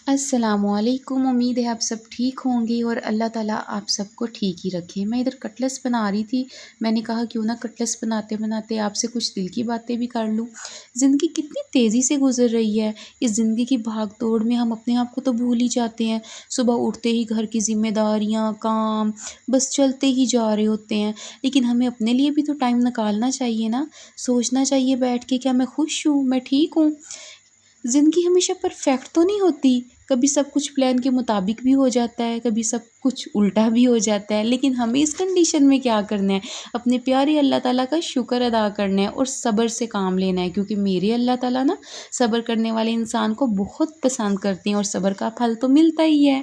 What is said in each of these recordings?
السلام علیکم، امید ہے آپ سب ٹھیک ہوں گے اور اللہ تعالیٰ آپ سب کو ٹھیک ہی رکھے۔ میں ادھر کٹلس بنا رہی تھی، میں نے کہا کیوں نہ کٹلس بناتے بناتے آپ سے کچھ دل کی باتیں بھی کر لوں۔ زندگی کتنی تیزی سے گزر رہی ہے، اس زندگی کی بھاگ دوڑ میں ہم اپنے آپ کو تو بھول ہی جاتے ہیں۔ صبح اٹھتے ہی گھر کی ذمہ داریاں، کام بس چلتے ہی جا رہے ہوتے ہیں، لیکن ہمیں اپنے لیے بھی تو ٹائم نکالنا چاہیے نا، سوچنا چاہیے بیٹھ کے کیا میں خوش ہوں، میں ٹھیک ہوں۔ زندگی ہمیشہ پرفیکٹ تو نہیں ہوتی، کبھی سب کچھ پلان کے مطابق بھی ہو جاتا ہے، کبھی سب کچھ الٹا بھی ہو جاتا ہے، لیکن ہمیں اس کنڈیشن میں کیا کرنا ہے، اپنے پیارے اللہ تعالیٰ کا شکر ادا کرنا ہے اور صبر سے کام لینا ہے، کیونکہ میرے اللہ تعالیٰ نا صبر کرنے والے انسان کو بہت پسند کرتے ہیں اور صبر کا پھل تو ملتا ہی ہے۔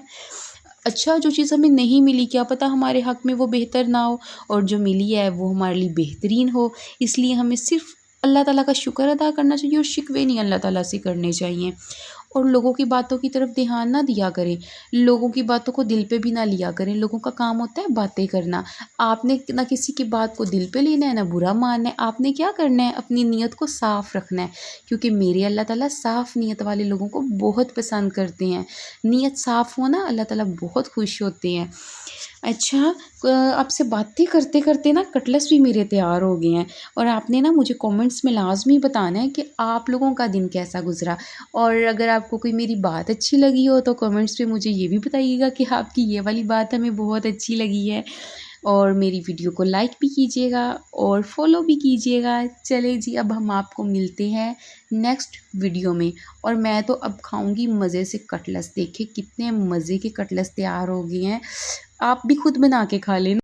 اچھا، جو چیز ہمیں نہیں ملی کیا پتہ ہمارے حق میں وہ بہتر نہ ہو، اور جو ملی ہے وہ ہمارے لیے بہترین ہو، اس لیے ہمیں صرف اللہ تعالیٰ کا شکر ادا کرنا چاہیے اور شکوے نہیں اللہ تعالیٰ سے کرنے چاہیے، اور لوگوں کی باتوں کی طرف دھیان نہ دیا کریں، لوگوں کی باتوں کو دل پہ بھی نہ لیا کریں۔ لوگوں کا کام ہوتا ہے باتیں کرنا، آپ نے نہ کسی کی بات کو دل پہ لینا ہے نہ برا ماننا ہے، آپ نے کیا کرنا ہے، اپنی نیت کو صاف رکھنا ہے، کیونکہ میرے اللہ تعالیٰ صاف نیت والے لوگوں کو بہت پسند کرتے ہیں۔ نیت صاف ہونا اللہ تعالیٰ بہت خوش ہوتے ہیں۔ اچھا، آپ سے باتیں کرتے کرتے نا کٹلس بھی میرے تیار ہو گئے ہیں، اور آپ نے نا مجھے کومنٹس میں لازمی بتانا ہے کہ آپ لوگوں کا دن کیسا گزرا، اور اگر آپ کو کوئی میری بات اچھی لگی ہو تو کومنٹس پہ مجھے یہ بھی بتائیے گا کہ آپ کی یہ والی بات ہمیں بہت اچھی لگی ہے، اور میری ویڈیو کو لائک بھی کیجیے گا اور فالو بھی کیجیے گا۔ چلے جی، اب ہم آپ کو ملتے ہیں نیکسٹ ویڈیو میں، اور میں تو اب کھاؤں گی مزے سے کٹلس، دیکھیں کتنے مزے کے کٹلس تیار ہو گئے ہیں، آپ بھی خود بنا کے کھا لینا۔